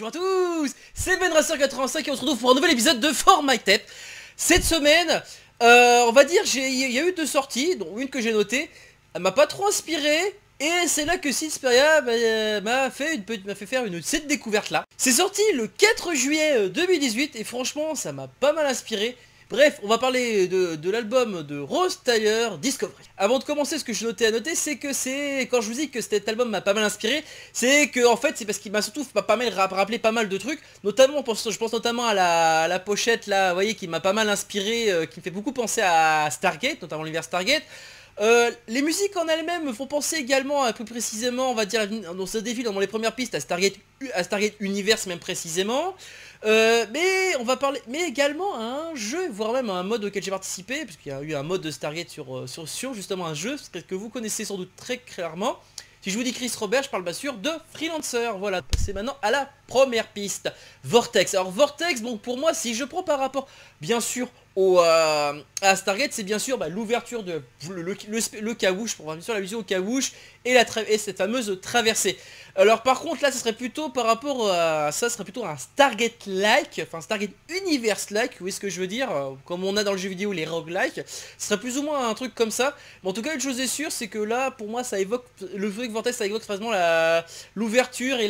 Bonjour à tous, c'est BenRacer85 et on se retrouve pour un nouvel épisode de Fortnite. Cette semaine, on va dire, il y a eu deux sorties, dont une que j'ai notée. Elle m'a pas trop inspiré, et c'est là que Sidsperia m'a fait faire cette découverte là. C'est sorti le 4 juillet 2018 et franchement ça m'a pas mal inspiré. Bref, on va parler de l'album de Rose Tyler, Discovery. Avant de commencer, ce que je notais à noter, c'est que quand je vous dis que cet album m'a pas mal inspiré, c'est que en fait, c'est parce qu'il m'a surtout pas mal rappelé pas mal de trucs, notamment, je pense notamment à la pochette là, vous voyez, qui m'a pas mal inspiré, qui me fait beaucoup penser à Stargate, notamment l'univers Stargate. Les musiques en elles-mêmes me font penser également, un peu précisément, on va dire, dans ce défi, dans les premières pistes, à Stargate Universe même précisément. Mais on va parler, mais également à un jeu, voire même à un mode auquel j'ai participé, parce qu'il y a eu un mode de Stargate sur justement un jeu, que vous connaissez sans doute très clairement. Si je vous dis Chris Robert, je parle bien sûr de Freelancer. Voilà, c'est maintenant à la première piste, Vortex. Alors Vortex, bon pour moi, si je prends par rapport, bien sûr, à Stargate, c'est bien sûr l'ouverture de le caouche, pour voir bien sûr l'allusion au caouche et cette fameuse traversée. Alors par contre là, ce serait plutôt par rapport à ça, serait plutôt un Stargate-like, enfin Stargate Universe-like, vous voyez ce que je veux dire, comme on a dans le jeu vidéo les roguelike, ce serait plus ou moins un truc comme ça. Mais en tout cas, une chose est sûre, c'est que là, pour moi, ça évoque le truc Vortex, ça évoque vraiment l'ouverture et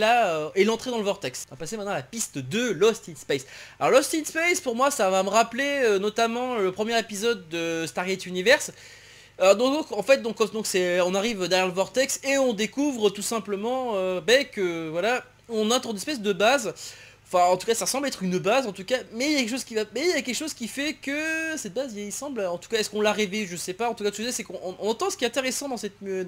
et l'entrée dans le Vortex. On va passer maintenant à la piste 2, Lost in Space. Alors Lost in Space, pour moi, ça va me rappeler notamment le premier épisode de Stargate Universe. Donc en fait on arrive derrière le vortex et on découvre tout simplement que voilà, on entre une espèce de base. Enfin en tout cas ça semble être une base en tout cas, mais il y a quelque chose qui fait que cette base il semble, en tout cas est-ce qu'on l'a rêvé, je sais pas. En tout cas tu sais, c'est qu'on entend, ce qui est intéressant dans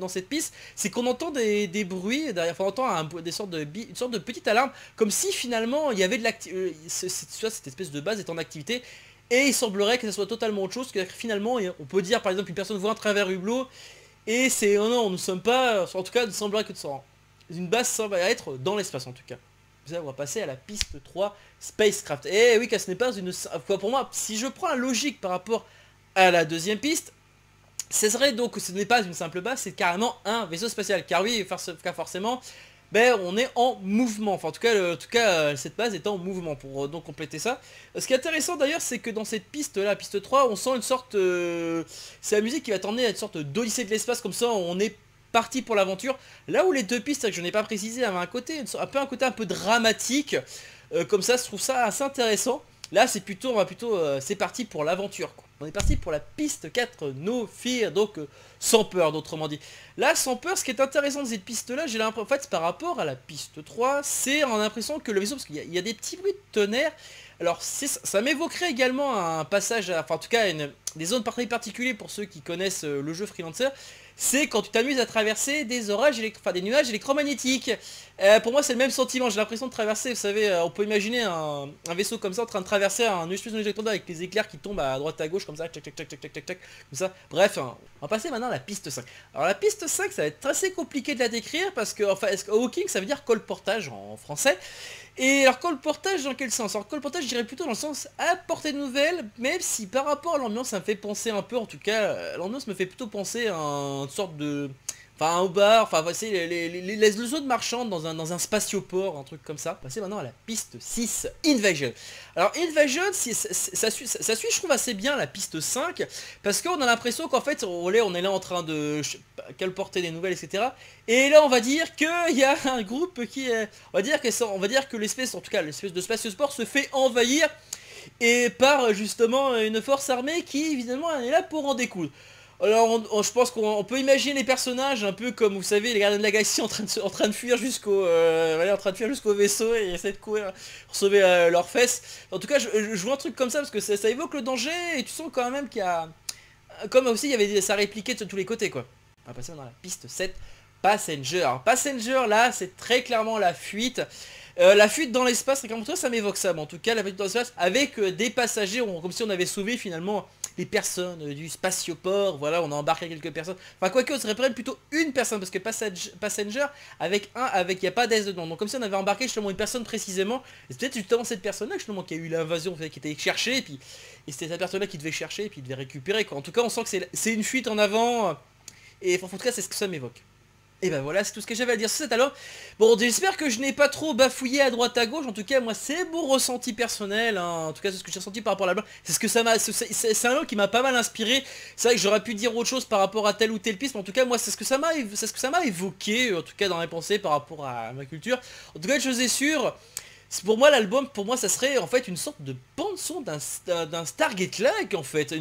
cette piste, c'est qu'on entend des bruits derrière, enfin on entend une sorte de petite alarme, comme si finalement il y avait de cette espèce de base est en activité. Et il semblerait que ça soit totalement autre chose, que finalement on peut dire par exemple une personne voit un travers hublot et c'est oh non, nous ne sommes pas, en tout cas il semblerait que une base semble être dans l'espace en tout cas. Ça, on va passer à la piste 3, Spacecraft. Et oui, que ce n'est pas une... Pour moi, si je prends la logique par rapport à la deuxième piste, ce serait donc, ce n'est pas une simple base, c'est carrément un vaisseau spatial. Car oui, forcément, on est en mouvement. Enfin, en tout cas, cette base est en mouvement pour donc compléter ça. Ce qui est intéressant d'ailleurs, c'est que dans cette piste-là, piste 3, on sent une sorte... c'est la musique qui va t'emmener à une sorte d'Odyssée de l'espace, comme ça on est parti pour l'aventure. Là où les deux pistes, que je n'ai pas précisé, avaient un côté un peu dramatique. Comme ça, je trouve ça assez intéressant. Là, c'est plutôt, c'est parti pour l'aventure. On est parti pour la piste 4, No Fear, donc sans peur, d'autrement dit. Là, sans peur, ce qui est intéressant de cette piste-là, j'ai l'impression, en fait, par rapport à la piste 3, c'est en l'impression que le vaisseau, parce qu'il y a des petits bruits de tonnerre. Alors, ça m'évoquerait également un passage, enfin, en tout cas, des zones particulières pour ceux qui connaissent le jeu Freelancer. C'est quand tu t'amuses à traverser des orages des nuages électromagnétiques. Pour moi c'est le même sentiment, j'ai l'impression de traverser, vous savez, on peut imaginer un vaisseau comme ça en train de traverser un espèce d'électrode avec les éclairs qui tombent à droite à gauche comme ça, tac tac tac tac tac tac tac, comme ça. Bref, on va passer maintenant à la piste 5. Alors la piste 5, ça va être assez compliqué de la décrire parce que, enfin, hawking ça veut dire colportage en français. Et alors colportage dans quel sens? Alors colportage je dirais plutôt dans le sens apporter de nouvelles, même si par rapport à l'ambiance ça me fait penser un peu, en tout cas l'ambiance me fait plutôt penser à une sorte de... Enfin au bar, enfin voici les zones marchandes dans un spatioport, un truc comme ça. Passer maintenant à la piste 6, Invasion. Alors Invasion, ça suit je trouve assez bien la piste 5, parce qu'on a l'impression qu'en fait on est là en train de colporter des nouvelles, etc. Et là on va dire qu'il y a un groupe qui est... On va dire que l'espèce, en tout cas l'espèce de spatiosport se fait envahir et par justement une force armée qui évidemment est là pour en découdre. Alors je pense qu'on peut imaginer les personnages un peu comme vous savez les gardiens de la galaxie en train de fuir jusqu'au vaisseau et essayer de courir pour sauver leurs fesses. En tout cas je vois un truc comme ça parce que ça évoque le danger et tu sens quand même qu'il y a... Comme aussi il y avait ça répliqué de tous les côtés quoi. On va passer dans la piste 7, Passenger. Alors, Passenger là c'est très clairement la fuite. La fuite dans l'espace, ça m'évoque ça, mais en tout cas la fuite dans l'espace avec des passagers, comme si on avait sauvé finalement les personnes du spatioport, voilà, on a embarqué quelques personnes, enfin quoique on serait plutôt une personne, parce que Passenger, il n'y a pas d'aise dedans, donc comme si on avait embarqué justement une personne précisément, et c'est peut-être justement cette personne-là justement qui a eu l'invasion, qui était cherchée, et c'était cette personne-là qui devait chercher, et puis il devait récupérer, quoi. En tout cas on sent que c'est une fuite en avant, et en tout cas c'est ce que ça m'évoque. Et ben voilà, c'est tout ce que j'avais à dire sur cet album. Bon, j'espère que je n'ai pas trop bafouillé à droite à gauche. En tout cas, moi, c'est mon ressenti personnel, hein. En tout cas, c'est ce que j'ai ressenti par rapport à l'album. C'est ce que ça m'a, c'est un album qui m'a pas mal inspiré. C'est vrai que j'aurais pu dire autre chose par rapport à telle ou telle piste, mais en tout cas, moi, c'est ce que ça m'a évoqué, en tout cas dans mes pensées par rapport à ma culture. En tout cas, une chose est sûre. Pour moi, l'album, pour moi, ça serait en fait une sorte de bande-son d'un Stargate-like, en fait.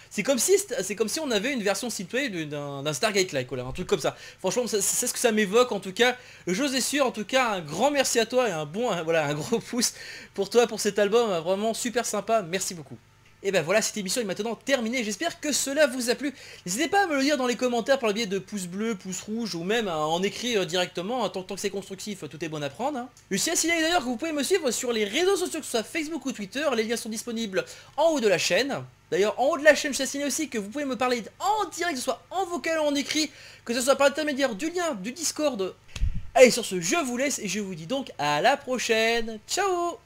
C'est comme si on avait une version située d'un Stargate-like, voilà, un truc comme ça. Franchement, c'est ce que ça m'évoque, en tout cas. J'ose est sûr, en tout cas, un grand merci à toi et voilà, un gros pouce pour toi, pour cet album, vraiment super sympa. Merci beaucoup. Et ben voilà, cette émission est maintenant terminée, j'espère que cela vous a plu. N'hésitez pas à me le dire dans les commentaires par le biais de pouces bleus, pouces rouges ou même en écrit directement, hein, tant que c'est constructif, tout est bon à prendre. Hein. Je tiens à signaler d'ailleurs que vous pouvez me suivre sur les réseaux sociaux, que ce soit Facebook ou Twitter, les liens sont disponibles en haut de la chaîne. D'ailleurs en haut de la chaîne, je tiens à signaler aussi que vous pouvez me parler en direct, que ce soit en vocal ou en écrit, que ce soit par l'intermédiaire du lien du Discord. Allez, sur ce, je vous laisse et je vous dis donc à la prochaine. Ciao!